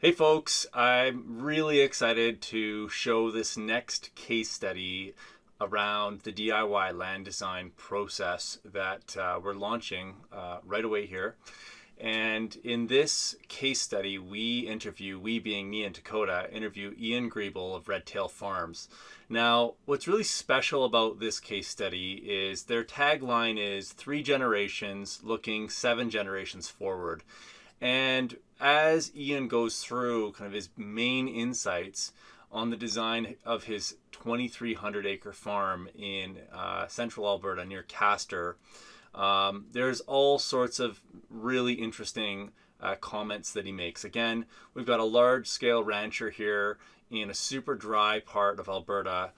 Hey folks, I'm really excited to show this next case study around the DIY land design process that we're launching right away here. And in this case study, we being me and Dakota, interview Ian Griebel of Red Tail Farms. Now, what's really special about this case study is their tagline is 3 generations looking 7 generations forward. And as Ian goes through kind of his main insights on the design of his 2,300 acre farm in central Alberta near Castor, there's all sorts of really interesting comments that he makes. Again, we've got a large scale rancher here in a super dry part of Alberta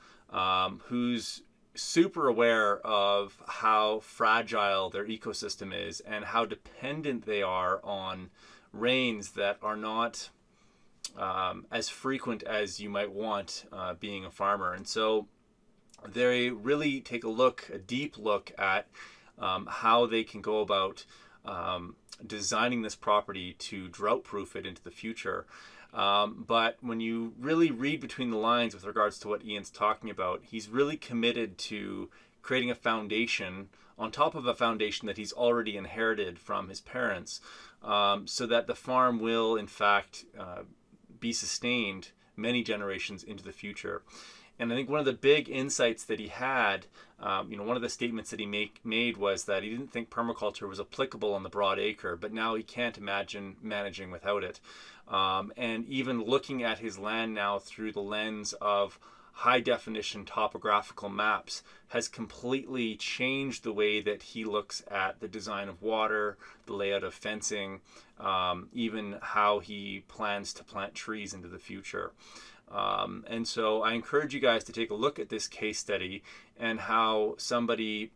who's super aware of how fragile their ecosystem is and how dependent they are on rains that are not as frequent as you might want being a farmer. And so they really take a deep look at how they can go about designing this property to drought proof it into the future. But when you really read between the lines with regards to what Ian's talking about, he's really committed to creating a foundation on top of a foundation that he's already inherited from his parents, so that the farm will, in fact, be sustained many generations into the future. And I think one of the big insights that he had, one of the statements that he made was that he didn't think permaculture was applicable on the broad acre, but now he can't imagine managing without it. And even looking at his land now through the lens of high definition topographical maps has completely changed the way that he looks at the design of water, the layout of fencing, even how he plans to plant trees into the future. And so I encourage you guys to take a look at this case study and how somebody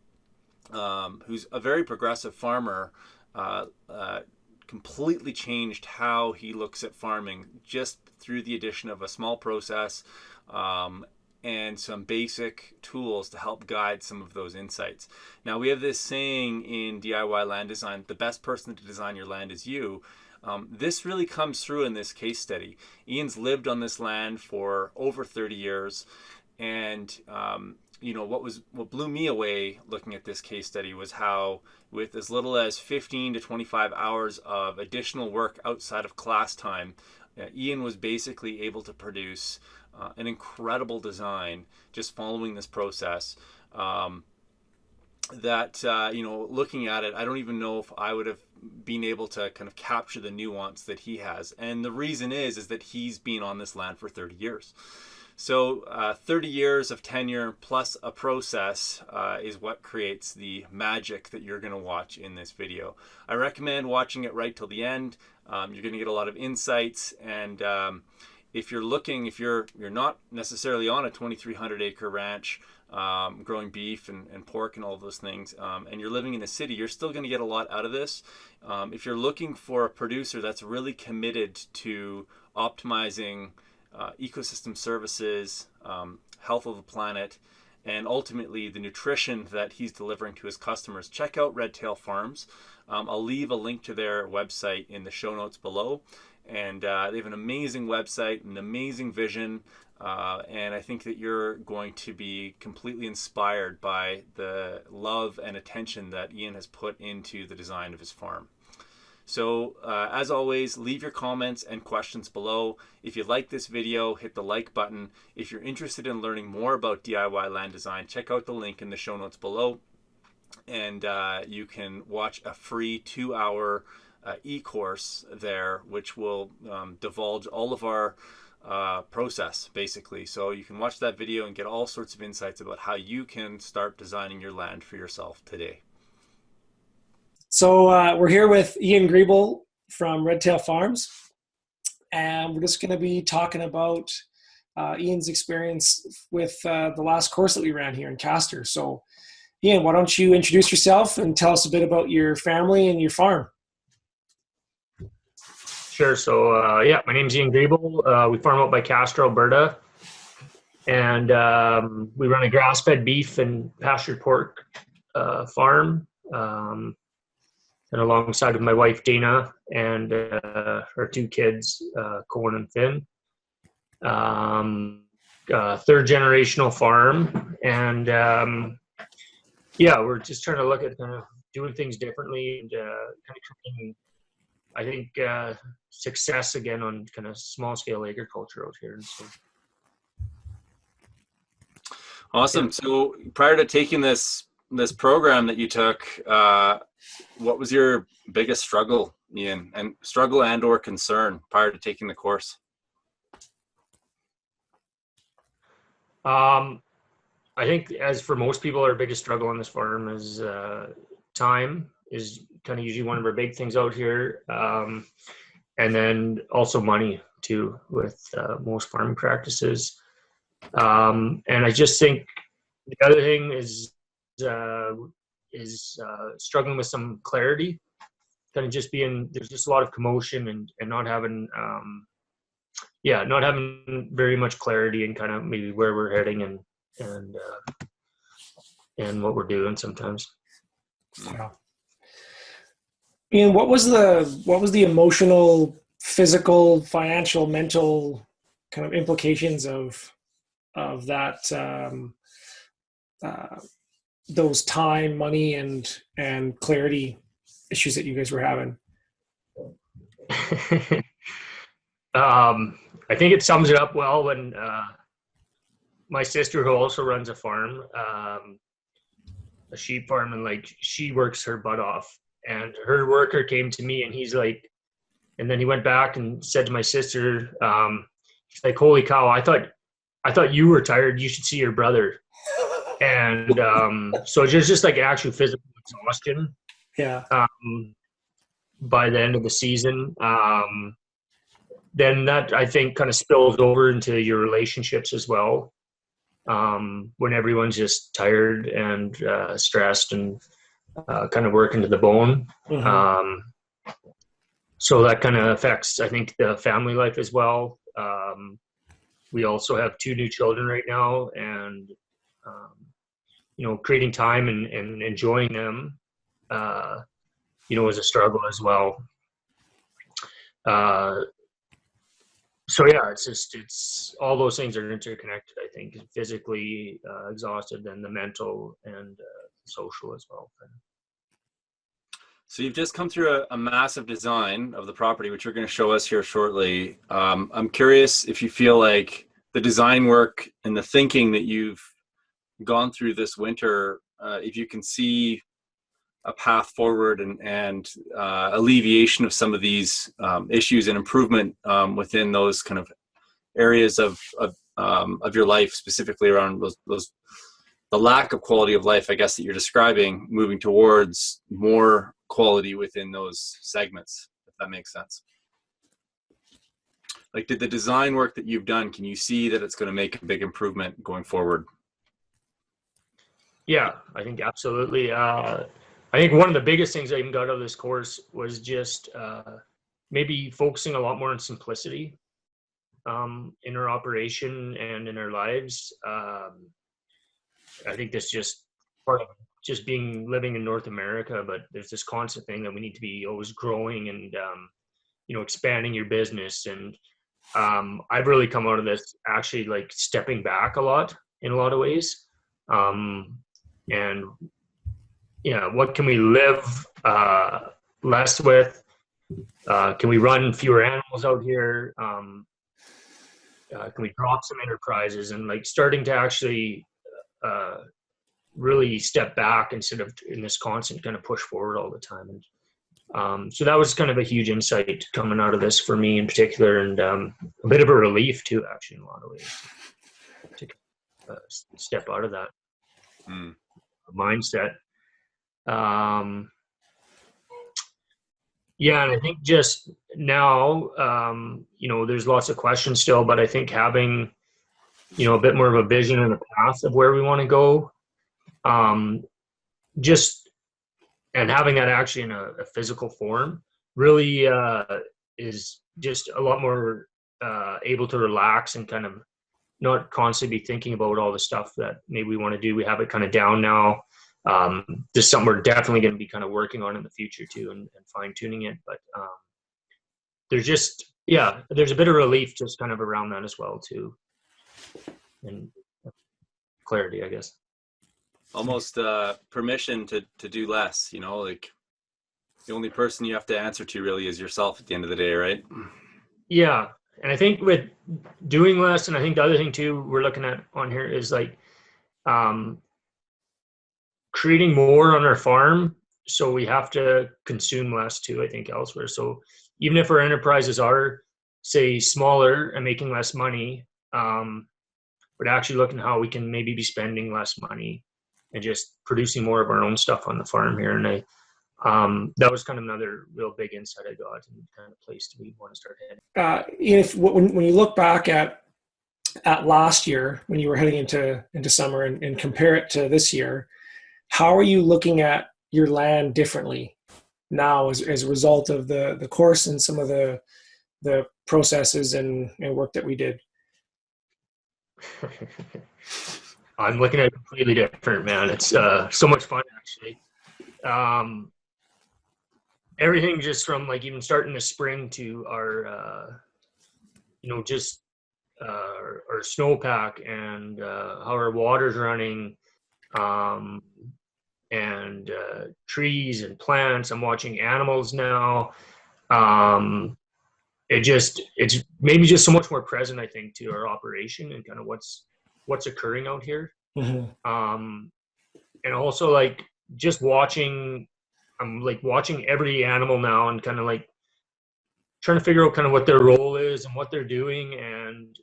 who's a very progressive farmer completely changed how he looks at farming just through the addition of a small process and some basic tools to help guide some of those insights. Now, we have this saying in DIY land design, the best person to design your land is you. This really comes through in this case study. Ian's lived on this land for over 30 years. And, what blew me away looking at this case study was how with as little as 15 to 25 hours of additional work outside of class time, Ian was basically able to produce an incredible design just following this process. Looking at it, I don't even know if I would have been able to kind of capture the nuance that he has. And the reason is that he's been on this land for 30 years. So 30 years of tenure plus a process is what creates the magic that you're going to watch in this video. I recommend watching it right till the end. You're going to get a lot of insights. And if you're not necessarily on a 2,300 acre ranch, growing beef and pork and all those things, and you're living in a city, you're still going to get a lot out of this. If you're looking for a producer that's really committed to optimizing ecosystem services, health of the planet, and ultimately the nutrition that he's delivering to his customers, check out Red Tail Farms. I'll leave a link to their website in the show notes below. And they have an amazing website, an amazing vision, and I think that you're going to be completely inspired by the love and attention that Ian has put into the design of his farm. So as always, leave your comments and questions below. If you like this video, hit the like button. If you're interested in learning more about DIY land design, check out the link in the show notes below. And you can watch a free 2-hour e-course there, which will divulge all of our process, basically. So you can watch that video and get all sorts of insights about how you can start designing your land for yourself today. So we're here with Ian Griebel from Red Tail Farms, and we're just going to be talking about Ian's experience with the last course that we ran here in Castor. So Ian, why don't you introduce yourself and tell us a bit about your family and your farm? Sure. So, my name's Ian Griebel. We farm out by Castor, Alberta, and we run a grass-fed beef and pastured pork farm. and alongside with my wife Dana and her two kids, Cohen and Finn. Third generational farm, and we're just trying to look at kind of doing things differently and kind of creating, I think, success again on kind of small scale agriculture out here. And so, awesome. Yeah. So prior to taking this program that you took, what was your biggest struggle, Ian, and struggle and or concern prior to taking the course? I think, as for most people, our biggest struggle on this farm is time is kind of usually one of our big things out here. And then also money too, with most farming practices. And I just think the other thing is struggling with some clarity, kind of just there's just a lot of commotion and not having, not having very much clarity and kind of maybe where we're heading and what we're doing sometimes. Yeah. And what was the emotional, physical, financial, mental kind of implications of that, those time, money, and clarity issues that you guys were having? I think it sums it up well when my sister, who also runs a farm, a sheep farm, and like she works her butt off, and her worker came to me and he's like, and then he went back and said to my sister, he's like, holy cow, I thought you were tired. You should see your brother. And so just like actual physical exhaustion. Yeah. By the end of the season, then that, I think, kind of spills over into your relationships as well. When everyone's just tired and stressed and kind of working to the bone. Mm-hmm. So that kind of affects, I think, the family life as well. We also have 2 new children right now, and creating time and enjoying them, is a struggle as well. So yeah, it's all those things are interconnected. I think physically exhausted, and the mental and social as well. So you've just come through a massive design of the property, which you're going to show us here shortly. I'm curious if you feel like the design work and the thinking that you've gone through this winter, if you can see a path forward and alleviation of some of these issues and improvement within those kind of areas of your life, specifically around the lack of quality of life, I guess, that you're describing, moving towards more quality within those segments, if that makes sense. Like, did the design work that you've done, can you see that it's going to make a big improvement going forward? Yeah, I think absolutely. I think one of the biggest things I even got out of this course was just maybe focusing a lot more on simplicity in our operation and in our lives. I think that's just part of just living in North America, but there's this constant thing that we need to be always growing and expanding your business. And I've really come out of this actually like stepping back a lot in a lot of ways. And what can we live less with? Can we run fewer animals out here? Can we drop some enterprises, and like starting to actually really step back instead of in this constant kind of push forward all the time. And so that was kind of a huge insight coming out of this for me in particular, and a bit of a relief too, actually, in a lot of ways, to step out of that mindset. And I think just now, there's lots of questions still, but I think having, a bit more of a vision and a path of where we want to go, and having that actually in a physical form really is just a lot more able to relax and kind of not constantly be thinking about all the stuff that maybe we want to do. We have it kind of down now. This is something we're definitely going to be kind of working on in the future too, and fine tuning it. But there's just, yeah, there's a bit of relief just kind of around that as well too, and clarity, I guess. Almost permission to do less, like the only person you have to answer to really is yourself at the end of the day, right? Yeah. And I think with doing less, and I think the other thing too we're looking at on here is like creating more on our farm, so we have to consume less too, I think, elsewhere. So even if our enterprises are, say, smaller and making less money, but actually looking how we can maybe be spending less money and just producing more of our own stuff on the farm here. And that was kind of another real big insight I got, and kind of place we want to start heading. When you look back at last year, when you were heading into summer, and compare it to this year, how are you looking at your land differently now as a result of the course and some of the processes and work that we did? I'm looking at it completely different, man. It's so much fun, actually. Everything just from like even starting the spring to our, just our snowpack and how our water's running, and trees and plants. I'm watching animals now. It's maybe just so much more present, I think, to our operation and kind of what's occurring out here. Mm-hmm. And also like just watching, I'm like watching every animal now and kind of like trying to figure out kind of what their role is and what they're doing. And,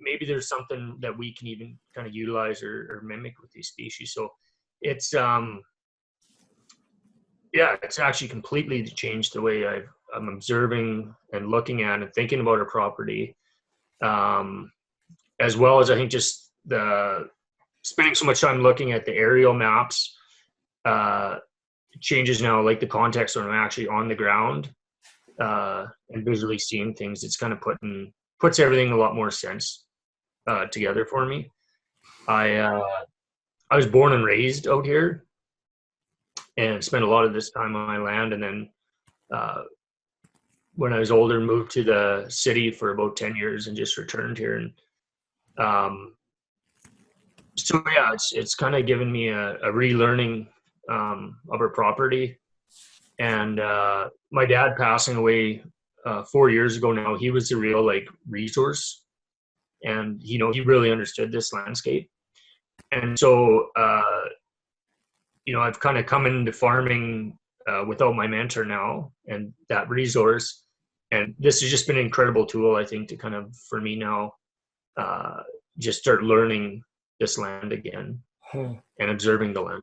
maybe there's something that we can even kind of utilize or mimic with these species. So it's, it's actually completely changed the way I'm observing and looking at and thinking about our property. As well as I think just spending so much time looking at the aerial maps, changes now, like the context when I'm actually on the ground, and visually seeing things. It's kind of puts everything a lot more sense together for me. I was born and raised out here and spent a lot of this time on my land, and then when I was older, moved to the city for about 10 years and just returned here. And so yeah, it's kind of given me a relearning of our property. And my dad passing away 4 years ago now, he was a real like resource, and he really understood this landscape. And so I've kind of come into farming without my mentor now and that resource, and this has just been an incredible tool, I think, to kind of, for me now, just start learning this land again and observing the land.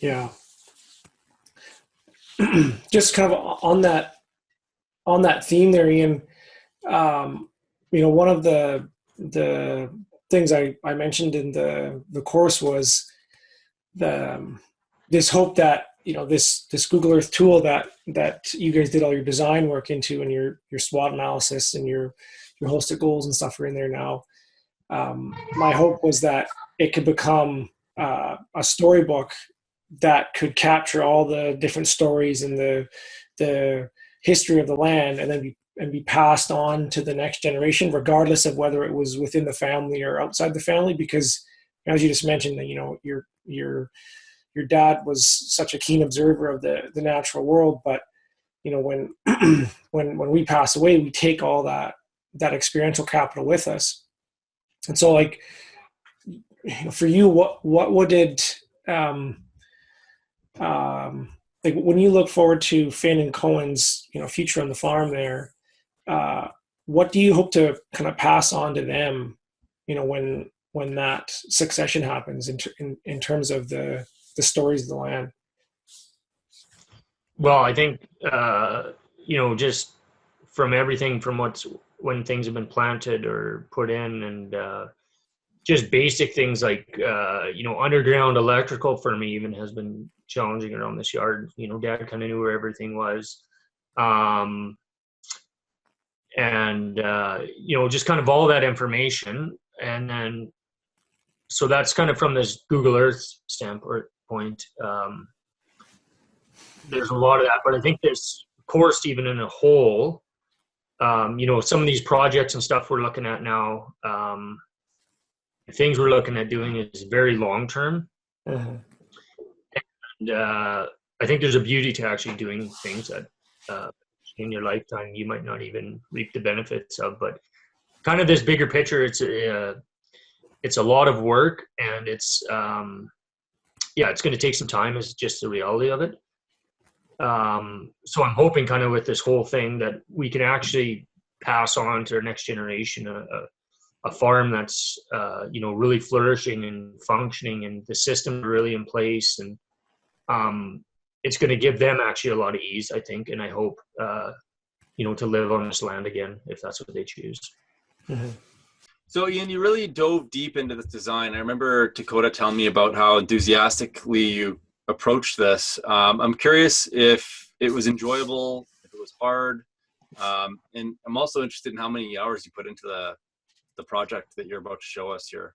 Yeah. Just kind of on that theme there, Ian, one of the things I mentioned in the course was this hope that, this Google Earth tool that you guys did all your design work into, and your SWOT analysis and your holistic goals and stuff are in there now. My hope was that it could become a storybook that could capture all the different stories and the history of the land, and then be passed on to the next generation, regardless of whether it was within the family or outside the family. Because, as you just mentioned, that your dad was such a keen observer of the natural world, but when when we pass away, we take all that experiential capital with us. And so, like, for you, what did like when you look forward to Finn and Cohen's future on the farm there, what do you hope to kind of pass on to them, when that succession happens in terms of the stories of the land? Well, I think just from everything from when things have been planted or put in, and just basic things like underground electrical for me even has been challenging around this yard. Dad kind of knew where everything was, and just kind of all that information, and then So that's kind of from this Google Earth standpoint. There's a lot of that, but I think this course, even in a whole, some of these projects and stuff we're looking at now, the things we're looking at doing is very long term. Uh-huh. And I think there's a beauty to actually doing things that in your lifetime you might not even reap the benefits of. But kind of this bigger picture, it's a lot of work, and it's going to take some time. Is just the reality of it. So I'm hoping kind of with this whole thing that we can actually pass on to our next generation a farm that's really flourishing and functioning, and the system really in place, and it's going to give them actually a lot of ease, I think, and I hope to live on this land again if that's what they choose. Mm-hmm. So Ian, you really dove deep into this design. I remember Dakota telling me about how enthusiastically you approached this. I'm curious if it was enjoyable, if it was hard, and I'm also interested in how many hours you put into the project that you're about to show us here.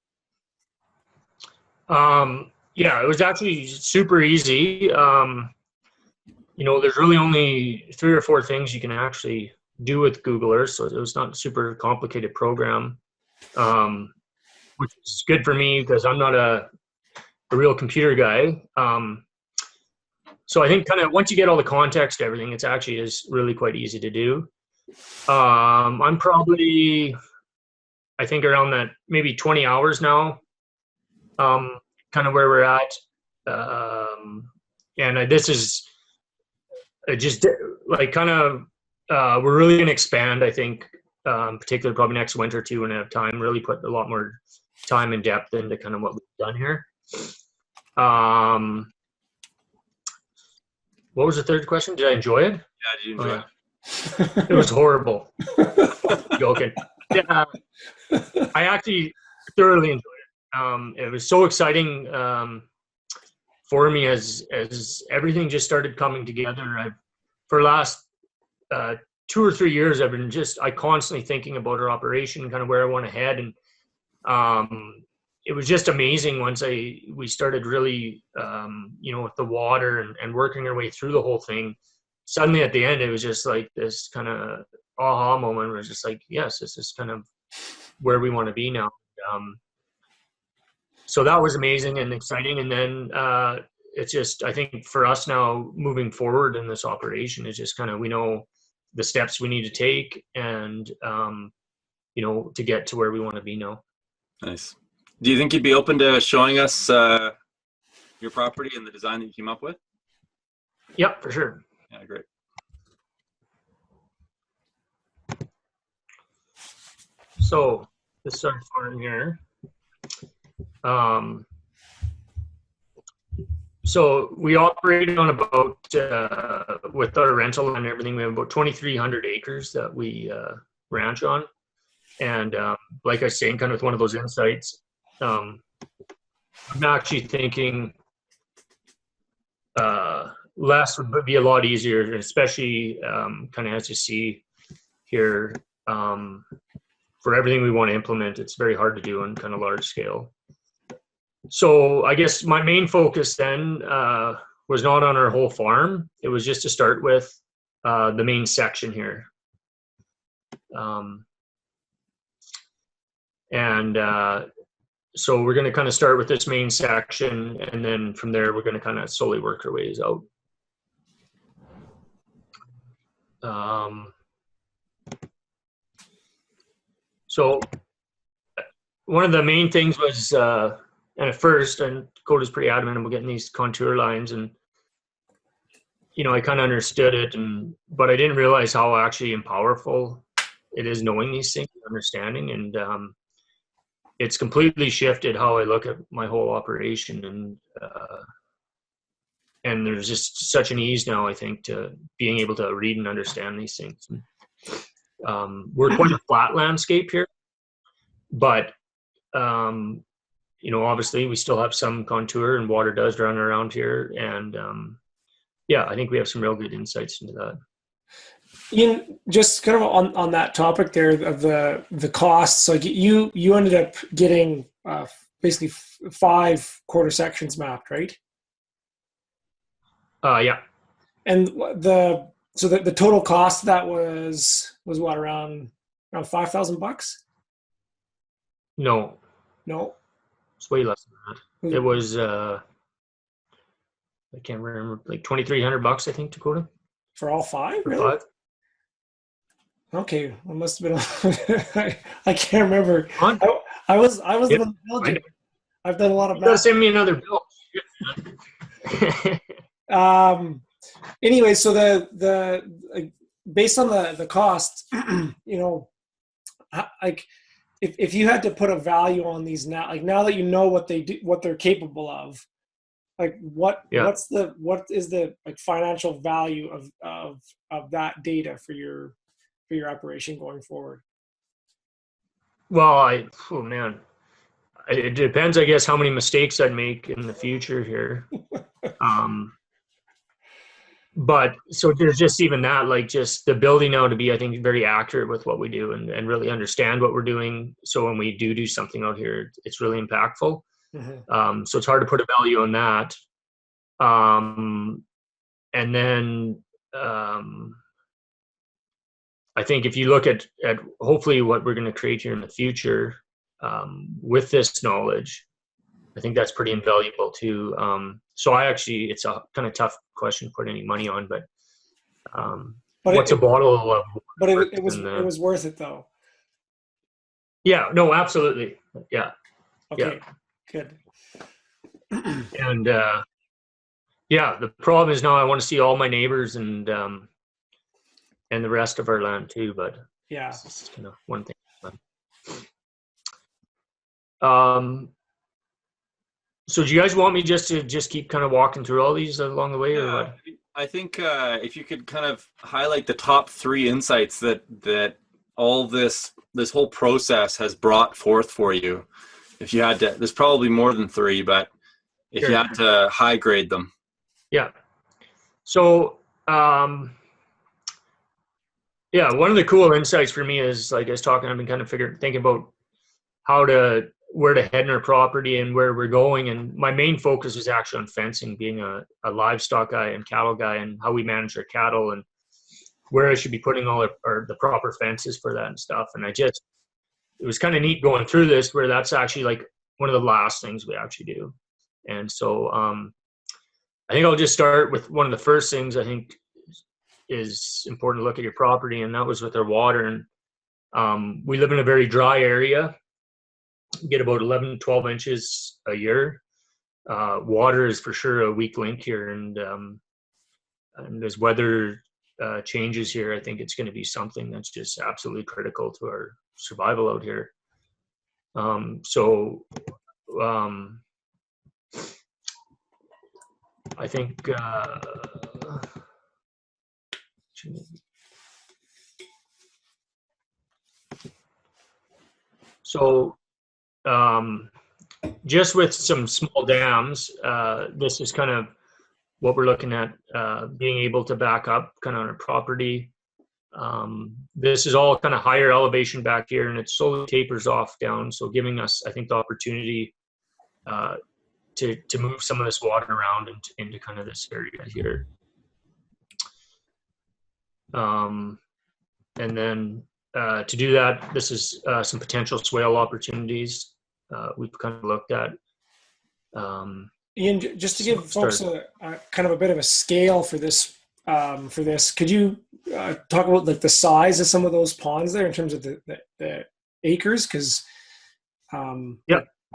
It was actually super easy. There's really only 3 or 4 things you can actually do with Google Earth, so it was not a super complicated program, which is good for me because I'm not a real computer guy. So I think kind of once you get all the context, everything, it's actually is really quite easy to do. I'm probably, I think around that maybe 20 hours now, kind of where we're at. And this is just like kind of, we're really going to expand, I think, particularly probably next winter too, when I have time, really put a lot more time and depth into kind of what we've done here. What was the third question? Did I enjoy it? Yeah, did you enjoy it? It was horrible. Joking. Yeah, I actually thoroughly enjoyed it. It was so exciting for me as everything just started coming together. For the last 2 or 3 years, I've been I constantly thinking about our operation, kind of where I want to head, and it was just amazing once we started really, with the water and working our way through the whole thing. Suddenly at the end, it was just like this kind of aha moment where it's just like, yes, this is kind of where we want to be now. So that was amazing and exciting. And then it's just, I think for us now moving forward in this operation is just kind of, we know the steps we need to take and, to get to where we want to be now. Nice. Do you think you'd be open to showing us your property and the design that you came up with? Yep, for sure. Yeah, great. So this is our farm here. So we operate on about, with our rental and everything, we have about 2,300 acres that we ranch on. And like I was saying, kind of with one of those insights, I'm actually thinking less would be a lot easier, especially kind of as you see here, for everything we want to implement, it's very hard to do on kind of large scale. So I guess my main focus then was not on our whole farm. It was just to start with the main section here. So we're going to kind of start with this main section, and then from there, we're going to kind of slowly work our ways out. So one of the main things was, and at first, and Coda's pretty adamant about getting these contour lines, and I kind of understood it, but I didn't realize how actually powerful it is knowing these things, understanding, and it's completely shifted how I look at my whole operation, and there's just such an ease now, I think, to being able to read and understand these things. We're quite a flat landscape here, but obviously we still have some contour and water does run around here, and I think we have some real good insights into that. Ian, just kind of on that topic there of the costs, like you ended up getting basically 5 quarter sections mapped, right? Yeah. And the total cost of that was what, around $5,000? No, No, it's way less than that. It was was I can't remember, like $2,300, I think, Dakota, for all 5, for really? 5. Okay, it must have been. I can't remember. On. I was Yeah, the Belgian. I've done a lot of you gotta math. send me another bill. Anyway, so the based on the cost, you know, like if you had to put a value on these now, like now that you know what they do, what they're capable of, like what is the like financial value of that data for your operation going forward? Well, oh man, it depends, I guess, how many mistakes I'd make in the future here. But so there's just even that, like just the ability now to be, I think, very accurate with what we do and really understand what we're doing. So when we do something out here, it's really impactful. Mm-hmm. So it's hard to put a value on that. And then I think if you look at hopefully what we're going to create here in the future with this knowledge, I think that's pretty invaluable too. So it's a kind of tough question to put any money on, but what's a bottle of? But it was worth it though. Yeah. No. Absolutely. Yeah. Okay. Yeah. Good. And yeah, the problem is now I want to see all my neighbors and the rest of our land too. But yeah, it's kind of one thing. So do you guys want me just to keep kind of walking through all these along the way, or what? I think if you could kind of highlight the top 3 insights that all this whole process has brought forth for you. If you had to, there's probably more than 3, but if you had to high grade them. Yeah. So yeah, one of the cool insights for me is, like I was talking, I've been kind of thinking about where to head in our property and where we're going. And my main focus is actually on fencing, being a livestock guy and cattle guy, and how we manage our cattle and where I should be putting all the proper fences for that and stuff. And it was kind of neat going through this, where that's actually like one of the last things we actually do. And so I think I'll just start with one of the first things I think is important to look at your property, and that was with our water. And we live in a very dry area. We get about 11, 12 inches a year. Water is for sure a weak link here, and as weather changes here, I think it's going to be something that's just absolutely critical to our survival out here. I think just with some small dams, this is kind of what we're looking at, being able to back up kind of on a property. This is all kind of higher elevation back here, and it slowly tapers off down. So giving us, I think, the opportunity to move some of this water around into kind of this area here. And then to do that, this is some potential swale opportunities we've kind of looked at. Ian, just to give folks a kind of a bit of a scale for this, could you talk about like the size of some of those ponds there in terms of the acres? Because I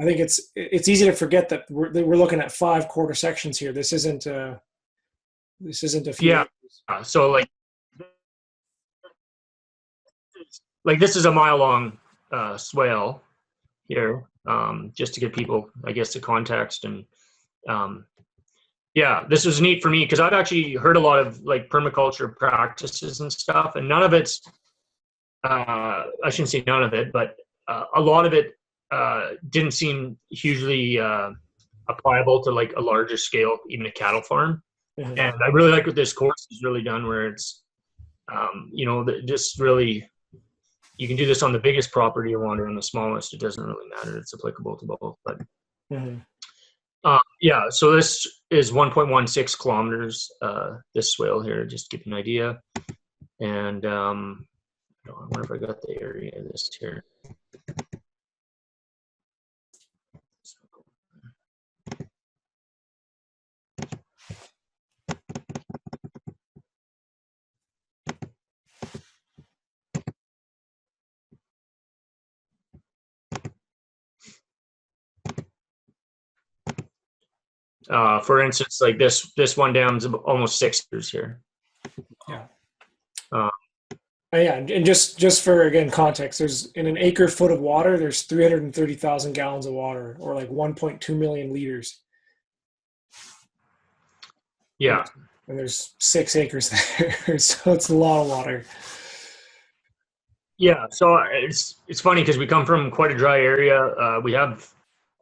think it's easy to forget that we're looking at 5 quarter sections here. This isn't a few. Yeah. So like this is a mile long swale here, just to give people, I guess, the context. And yeah, this was neat for me because I've actually heard a lot of like permaculture practices and stuff, and none of it's I shouldn't say none of it, but a lot of it didn't seem hugely applicable to like a larger scale, even a cattle farm. Mm-hmm. And I really like what this course has really done, where it's just really you can do this on the biggest property you want or on the smallest. It doesn't really matter. It's applicable to both. But yeah, so this is 1.16 kilometers, this swale here, just to give you an idea. And I wonder if I got the area of this here. For instance, like this one dam's almost 6 years here. Yeah. Yeah, and just for, again, context, there's in an acre foot of water, there's 330,000 gallons of water, or like 1.2 million liters. Yeah. And there's 6 acres there, so it's a lot of water. Yeah, so it's funny because we come from quite a dry area. We have,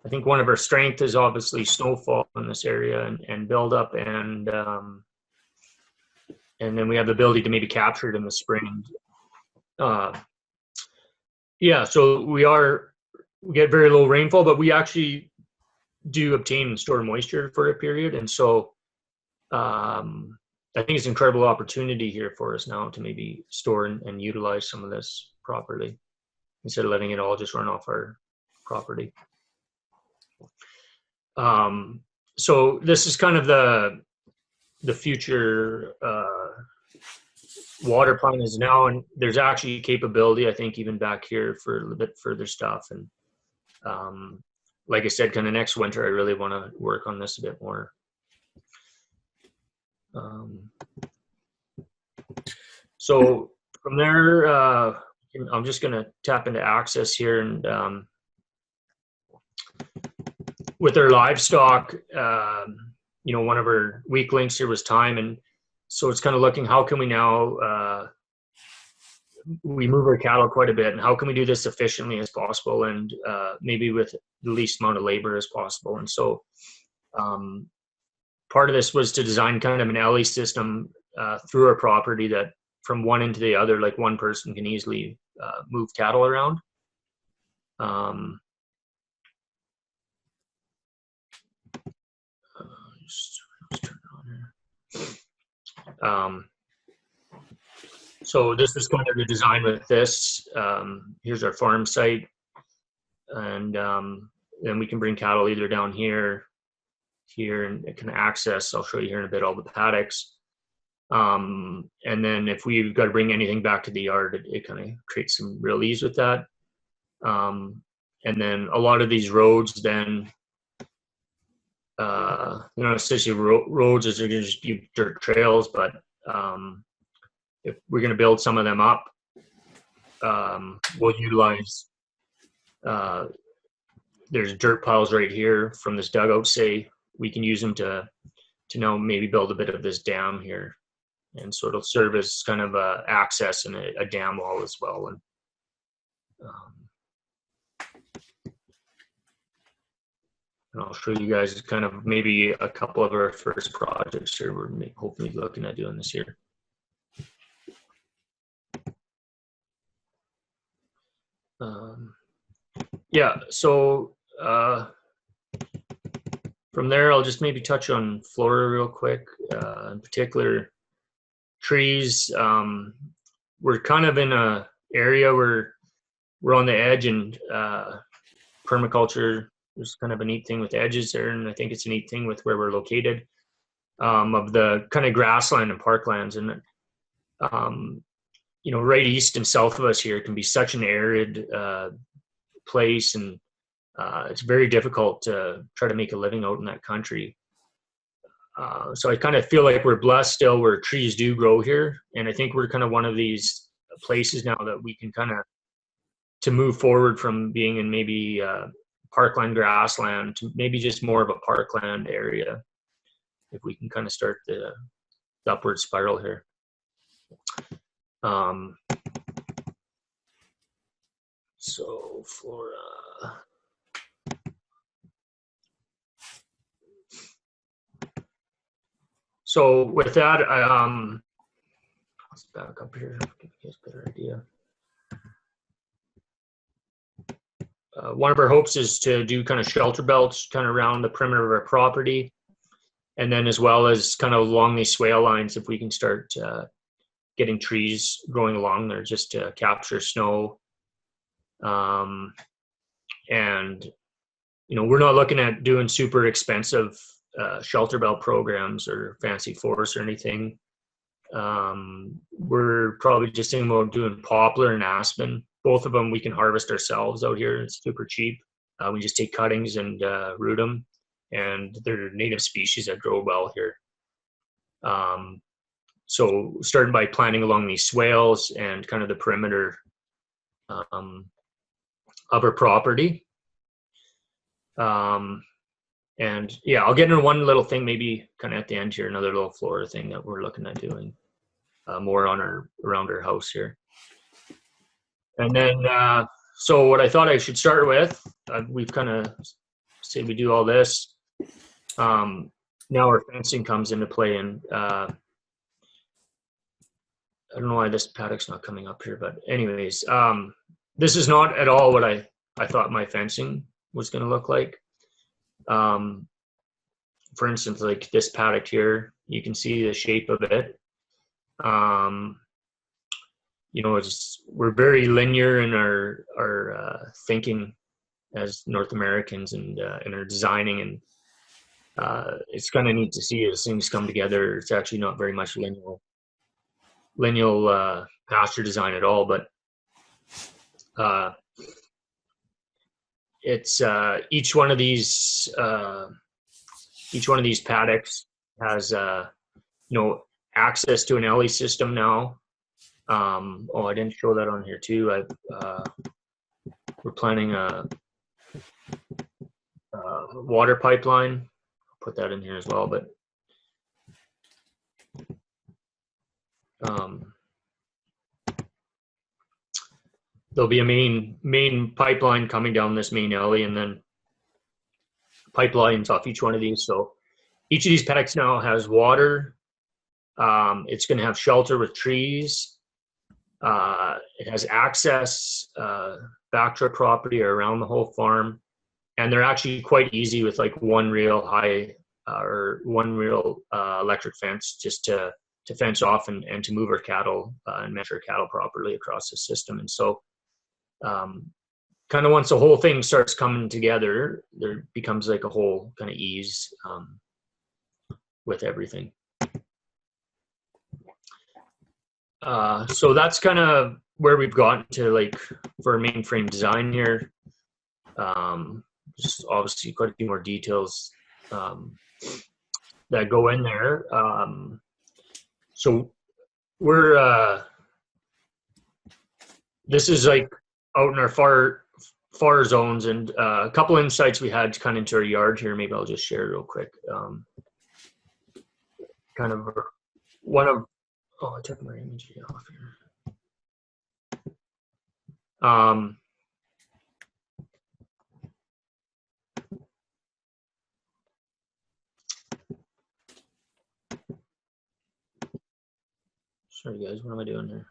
I think one of our strengths is obviously snowfall in this area and build up, and then we have the ability to maybe capture it in the spring. Yeah, so we get very low rainfall, but we actually do obtain and store moisture for a period, and so I think it's an incredible opportunity here for us now to maybe store and utilize some of this properly instead of letting it all just run off our property. So this is kind of the future water plan is now, and there's actually capability, I think, even back here for a little bit further stuff. And like I said, kind of next winter, I really want to work on this a bit more. So from there, I'm just going to tap into access here, and with our livestock, one of our weak links here was time, and so it's kind of looking, how can we now we move our cattle quite a bit, and how can we do this efficiently as possible, and maybe with the least amount of labor as possible. And so part of this was to design kind of an alley system through our property that from one end to the other, like one person can easily move cattle around. So this was kind of the design with this. Here's our farm site, and then we can bring cattle either down here, and it can access, I'll show you here in a bit, all the paddocks. And then if we've got to bring anything back to the yard, it kind of creates some real ease with that. And then a lot of these roads then, especially roads, is they're going to just be dirt trails, but if we're going to build some of them up, we'll utilize, there's dirt piles right here from this dugout, say, we can use them to now maybe build a bit of this dam here. And so it'll serve as kind of a access and a dam wall as well. And I'll show you guys kind of maybe a couple of our first projects here we're hopefully looking at doing this year. Yeah, so from there, I'll just maybe touch on flora real quick. In particular, trees. We're kind of in a area where we're on the edge, and permaculture, there's kind of a neat thing with edges there, and I think it's a neat thing with where we're located, of the kind of grassland and parklands. And right east and south of us here can be such an arid place, and it's very difficult to try to make a living out in that country. So I kind of feel like we're blessed still where trees do grow here, and I think we're kind of one of these places now that we can kind of to move forward from being in maybe parkland grassland to maybe just more of a parkland area, if we can kind of start the upward spiral here. So flora. So with that, let's back up here, give you guys a better idea. one of our hopes is to do kind of shelter belts kind of around the perimeter of our property. And then as well as kind of along these swale lines, if we can start getting trees growing along there just to capture snow. And, you know, we're not looking at doing super expensive shelter belt programs or fancy forests or anything. We're probably just thinking about doing poplar and aspen. Both of them we can harvest ourselves out here. It's super cheap. We just take cuttings and root them. And they're native species that grow well here. So starting by planting along these swales and kind of the perimeter of our property. And yeah, I'll get into one little thing maybe kind of at the end here, another little flora thing that we're looking at doing more on around our house here. And then, so what I thought I should start with, we've kind of said we do all this. Now our fencing comes into play, and I don't know why this paddock's not coming up here, but anyways, this is not at all what I thought my fencing was going to look like. For instance, like this paddock here, you can see the shape of it. You know, we're very linear in our thinking as North Americans and in our designing, and it's kind of neat to see as things come together. It's actually not very much lineal pasture design at all, but it's each one of these paddocks has you know, access to an alley system now. Oh, I didn't show that on here too. We're planning a water pipeline. I'll put that in here as well, but there'll be a main pipeline coming down this main alley, and then pipelines off each one of these. So each of these paddocks now has water. It's going to have shelter with trees. It has access back to our property or around the whole farm, and they're actually quite easy with like one real electric fence just to fence off and to move our cattle and measure cattle properly across the system. And so kind of once the whole thing starts coming together, there becomes like a whole kind of ease with everything. So that's kind of where we've gotten to, like, for mainframe design here. Just obviously quite a few more details that go in there. So we're this is like out in our far zones, and a couple insights we had kind of into our yard here. Maybe I'll just share real quick. Kind of one of, oh, I took my image off here. Sorry guys, what am I doing here?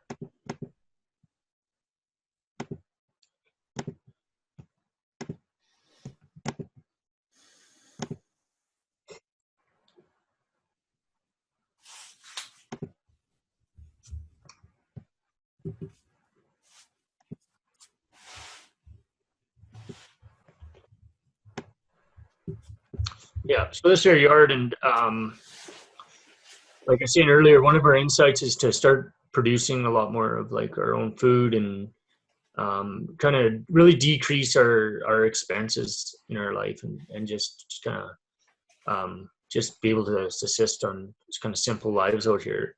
Yeah, so this is our yard, and like I was saying earlier, one of our insights is to start producing a lot more of like our own food, and kind of really decrease our expenses in our life, and just kind of just be able to assist on just kind of simple lives out here.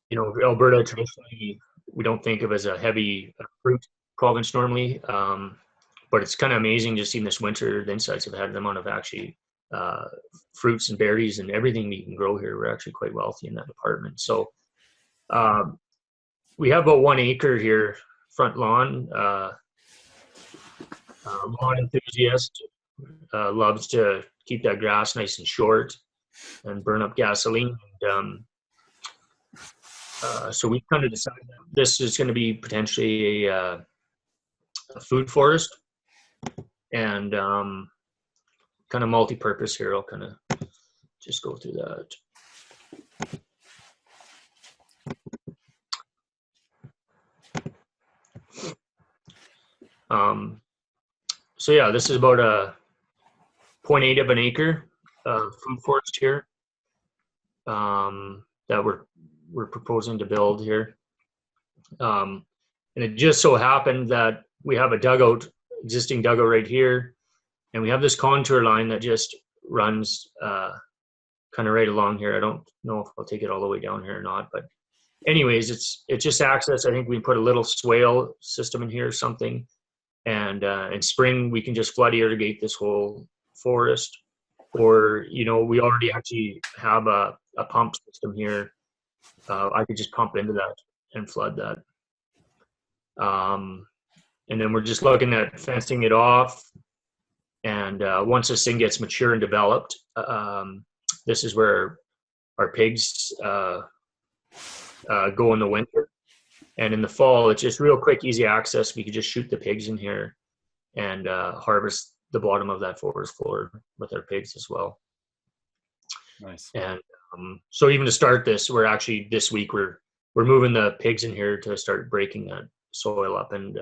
You know, Alberta traditionally we don't think of as a heavy fruit province normally, but it's kind of amazing just seeing this winter the insights I've had, the amount of actually fruits and berries and everything that you can grow here. We're actually quite wealthy in that department. So we have about 1 acre here, front lawn. Lawn enthusiast loves to keep that grass nice and short and burn up gasoline. And So we kind of decided that this is going to be potentially a food forest and kind of multi-purpose here. I'll kind of just go through that. So yeah, this is about a 0.8 of an acre food forest here that we're proposing to build here. And it just so happened that we have a dugout, existing dugout right here, and we have this contour line that just runs kind of right along here. I don't know if I'll take it all the way down here or not, but anyways, it's just access. I think we put a little swale system in here or something, and in spring we can just flood irrigate this whole forest, or we already actually have a pump system here. I could just pump into that and flood that. And then we're just looking at fencing it off. And once this thing gets mature and developed, this is where our pigs go in the winter. And in the fall, it's just real quick, easy access. We could just shoot the pigs in here and harvest the bottom of that forest floor with our pigs as well. Nice. And so even to start this, we're actually this week we're moving the pigs in here to start breaking that soil up and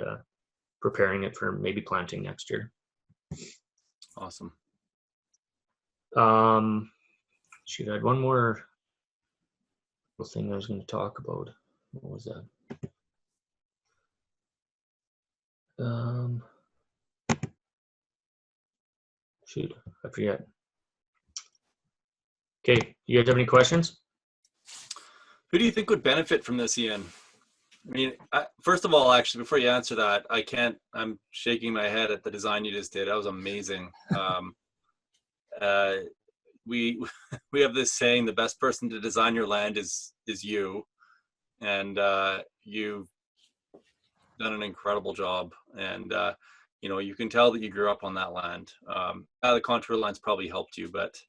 preparing it for maybe planting next year. Awesome. Shoot, I had one more thing I was going to talk about. What was that? Shoot, I forget. Okay, you guys have any questions? Who do you think would benefit from this, Ian? I mean, first of all, actually, before you answer that, I'm shaking my head at the design you just did. That was amazing. We have this saying, the best person to design your land is you. And you've done an incredible job. And, you can tell that you grew up on that land. The contour lines probably helped you, but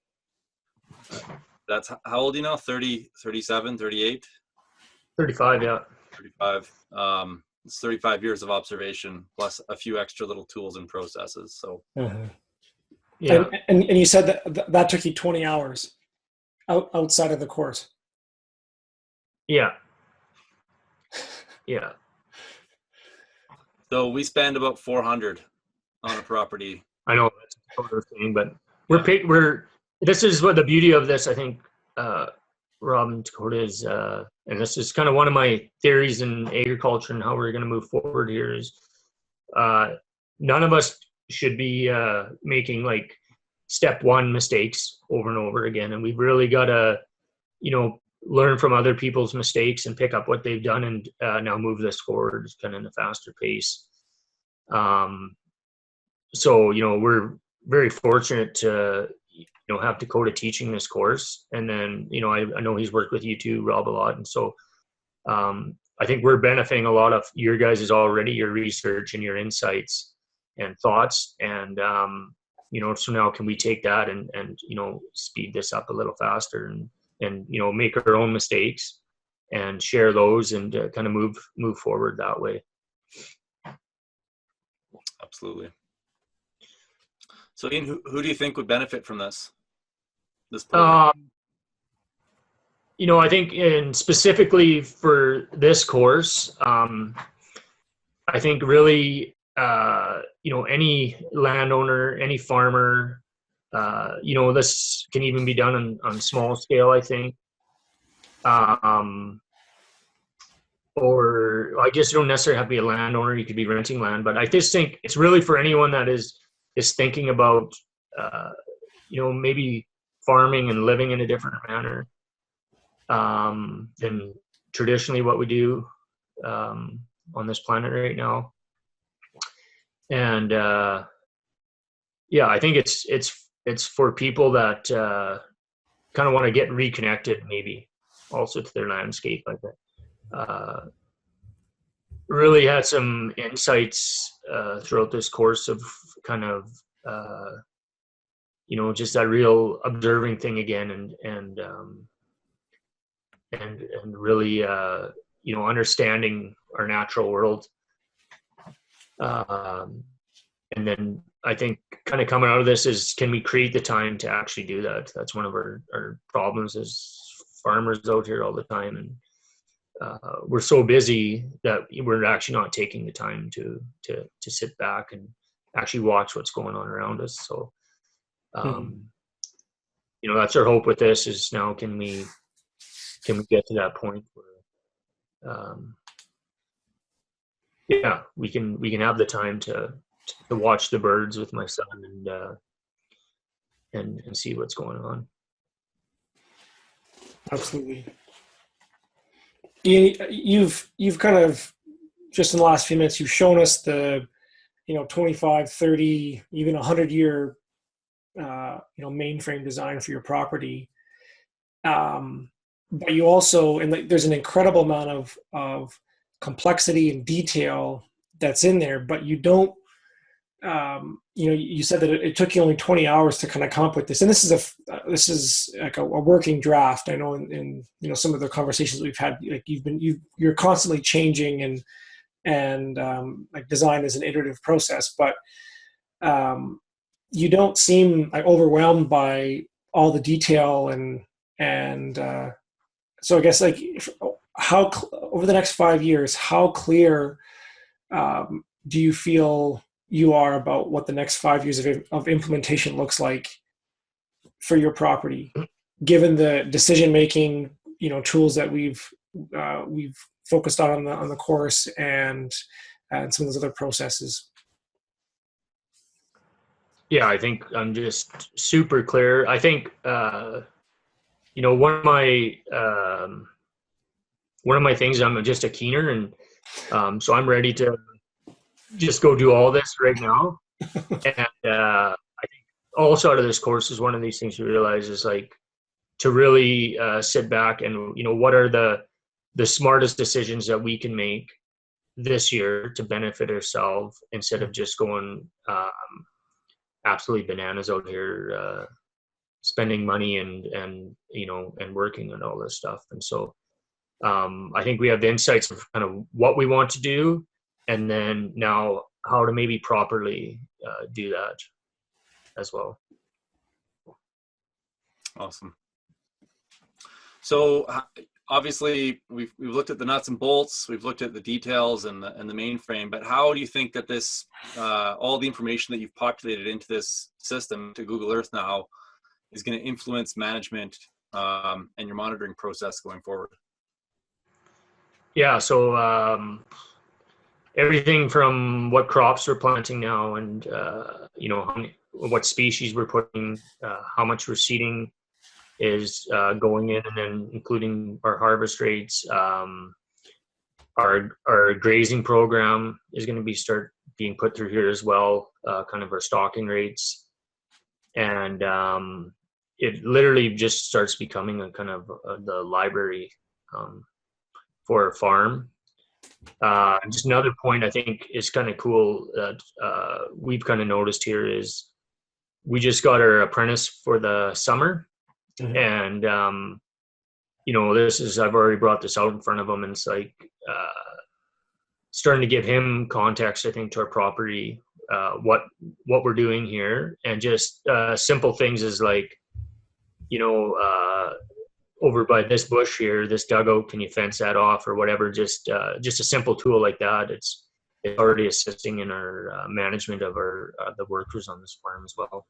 that's, how old are you now? 30, 37, 38? 35, yeah. 35. It's 35 years of observation plus a few extra little tools and processes. So, Yeah. And you said that took you 20 hours outside of the course. Yeah. Yeah. So we spend about 400 on a property. I know that's a total thing, but this is what the beauty of this, I think, Rob and Dakota is, and this is kind of one of my theories in agriculture and how we're going to move forward here is, none of us should be making like step one mistakes over and over again. And we've really got to, learn from other people's mistakes and pick up what they've done and now move this forward kind of in a faster pace. So, we're very fortunate to, have Dakota teaching this course. And then, I know he's worked with you too, Rob, a lot. And so I think we're benefiting a lot of your guys' already, your research and your insights and thoughts. And, so now can we take that and speed this up a little faster and make our own mistakes and share those and kind of move forward that way. Absolutely. So Ian, who do you think would benefit from this program? I think specifically for this course, I think really, any landowner, any farmer, this can even be done on small scale, I think. Or I guess you don't necessarily have to be a landowner, you could be renting land, but I just think it's really for anyone that is thinking about, maybe farming and living in a different manner than traditionally what we do on this planet right now. And I think it's for people that kind of want to get reconnected, maybe also to their landscape. I think really had some insights throughout this course of kind of just that real observing thing again, and and really understanding our natural world. And then I think kind of coming out of this is, can we create the time to actually do that? That's one of our problems as farmers out here all the time. And we're so busy that we're actually not taking the time to sit back and actually watch what's going on around us. So, that's our hope with this is now can we get to that point where, we can have the time to watch the birds with my son and see what's going on. Absolutely. You've kind of, just in the last few minutes, you've shown us the 25, 30, even 100-year mainframe design for your property, but you also, and there's an incredible amount of complexity and detail that's in there, but you don't, you said that it took you only 20 hours to kind of come up with this, and this is like a working draft. I know in some of the conversations we've had, like you're constantly changing, and like design is an iterative process, but you don't seem like overwhelmed by all the detail, and so I guess, like, how over the next 5 years, how clear do you feel you are about what the next 5 years of implementation looks like for your property, given the decision-making, tools that we've focused on the course, and some of those other processes? Yeah, I think I'm just super clear. I think one of my things, I'm just a keener, and so I'm ready to just go do all this right now. And I think also out of this course is one of these things you realize is, like, to really sit back and what are the smartest decisions that we can make this year to benefit ourselves, instead of just going absolutely bananas out here, spending money and working and all this stuff. And so I think we have the insights of kind of what we want to do, and then now how to maybe properly do that as well. Awesome. So obviously we've looked at the nuts and bolts, we've looked at the details and the mainframe, but how do you think that this all the information that you've populated into this system, to Google Earth now, is going to influence management and your monitoring process going forward? Yeah, so everything from what crops we're planting now, and what species we're putting, how much we're seeding is going in, and then including our harvest rates. Our grazing program is going to start being put through here as well, kind of our stocking rates, and it literally just starts becoming a kind of the library for a farm. Just another point I think is kind of cool that we've kind of noticed here is we just got our apprentice for the summer. And this is, I've already brought this out in front of him, and it's like starting to give him context, I think, to our property, what we're doing here, and just simple things is like, over by this bush here, this dugout, can you fence that off or whatever? Just a simple tool like that. It's already assisting in our management of our the workers on this farm as well.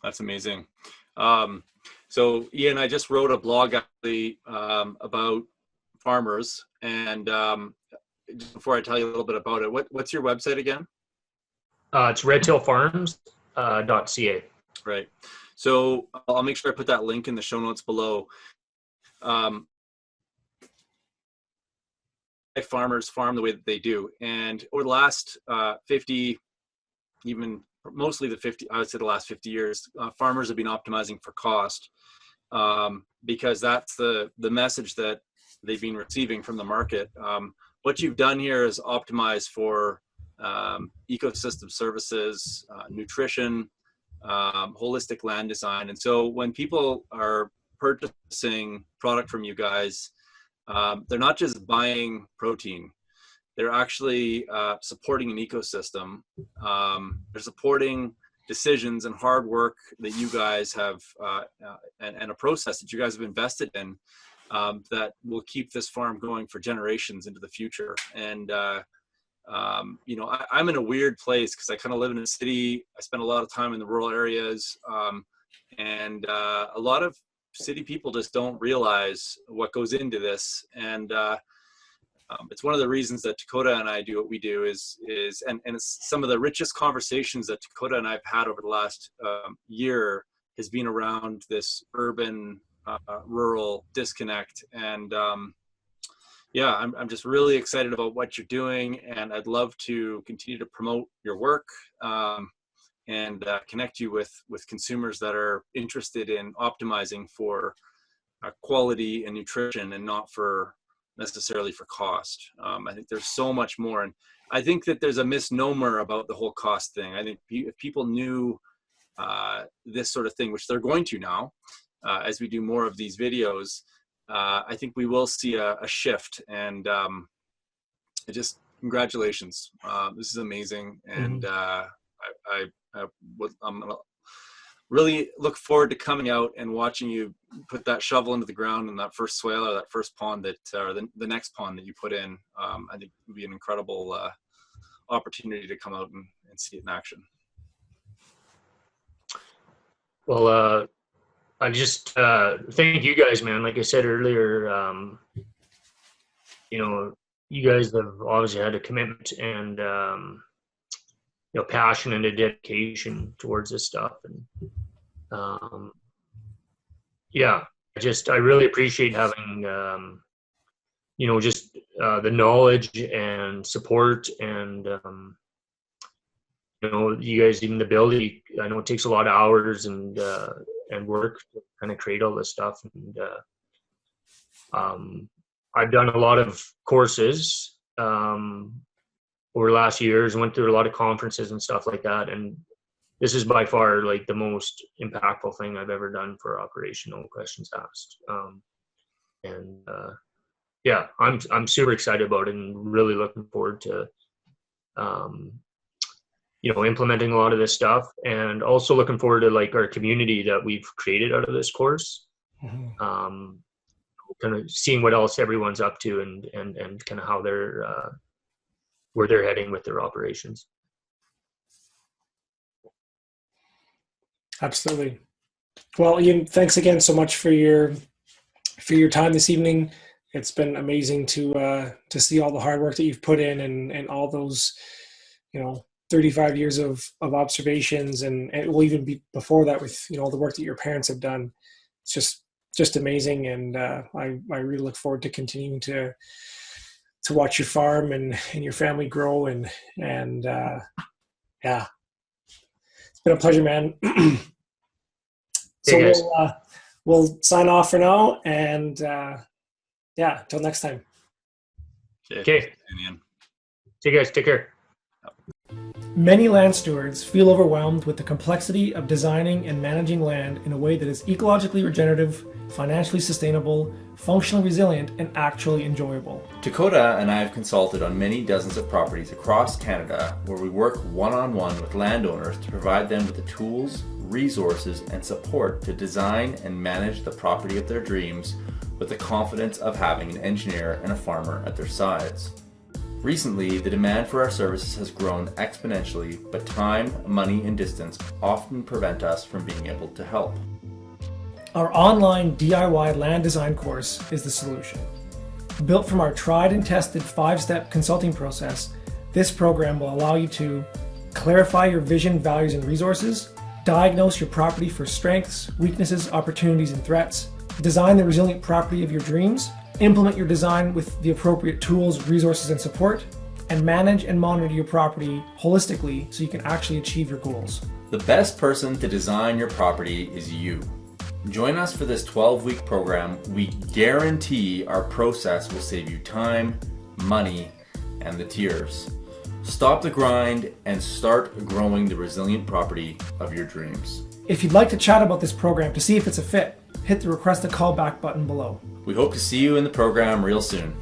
That's amazing. So Ian, I just wrote a blog actually about farmers, and just before I tell you a little bit about it, what's your website again? It's redtailfarms.ca. Right. So I'll make sure I put that link in the show notes below. Farmers farm the way that they do, and over the last 50, even mostly I would say the last 50 years, farmers have been optimizing for cost, because that's the message that they've been receiving from the market. What you've done here is optimize for ecosystem services, nutrition, holistic land design. And so when people are purchasing product from you guys, they're not just buying protein. They're actually supporting an ecosystem. They're supporting decisions and hard work that you guys have, and a process that you guys have invested in, that will keep this farm going for generations into the future. And I'm in a weird place because I kind of live in a city. I spend a lot of time in the rural areas, and a lot of city people just don't realize what goes into this. And it's one of the reasons that Dakota and I do what we do is it's some of the richest conversations that Dakota and I've had over the last year has been around this urban rural disconnect. And I'm just really excited about what you're doing, and I'd love to continue to promote your work, and connect you with consumers that are interested in optimizing for quality and nutrition, and not necessarily for cost. I think there's so much more, and I think that there's a misnomer about the whole cost thing. I think if people knew this sort of thing, which they're going to now, as we do more of these videos, I think we will see a shift. And just congratulations. This is amazing, and I'm gonna really look forward to coming out and watching you put that shovel into the ground in that first swale, or that first pond or the next pond that you put in. I think it would be an incredible opportunity to come out and see it in action. Well, I just thank you guys, man. Like I said earlier, you guys have obviously had a commitment and passion and a dedication towards this stuff. And I really appreciate having the knowledge and support, and you guys, even the ability. I know it takes a lot of hours and work to kind of create all this stuff. And I've done a lot of courses over the last years, and went through a lot of conferences and stuff like that. And this is by far like the most impactful thing I've ever done for operational questions asked. I'm super excited about it, and really looking forward to implementing a lot of this stuff, and also looking forward to like our community that we've created out of this course. Mm-hmm. Kind of seeing what else everyone's up to, and kind of how they're where they're heading with their operations. Absolutely. Well, Ian, thanks again so much for your time this evening. It's been amazing to see all the hard work that you've put in, and all those 35 years of observations, and it will even be before that with the work that your parents have done. It's just amazing, and I really look forward to continuing to watch your farm and your family grow, and it's been a pleasure, man. So we'll sign off for now, and till next time. Okay. See you guys. Take care. Many land stewards feel overwhelmed with the complexity of designing and managing land in a way that is ecologically regenerative, financially sustainable, functionally resilient, and actually enjoyable. Dakota and I have consulted on many dozens of properties across Canada where we work one-on-one with landowners to provide them with the tools, resources, and support to design and manage the property of their dreams with the confidence of having an engineer and a farmer at their sides. Recently, the demand for our services has grown exponentially, but time, money, and distance often prevent us from being able to help. Our online DIY land design course is the solution. Built from our tried and tested 5-step consulting process, this program will allow you to clarify your vision, values, and resources, diagnose your property for strengths, weaknesses, opportunities, and threats, design the resilient property of your dreams, implement your design with the appropriate tools, resources, and support, and manage and monitor your property holistically so you can actually achieve your goals. The best person to design your property is you. Join us for this 12-week program. We guarantee our process will save you time, money, and the tears. Stop the grind and start growing the resilient property of your dreams. If you'd like to chat about this program to see if it's a fit, hit the request a callback button below. We hope to see you in the program real soon.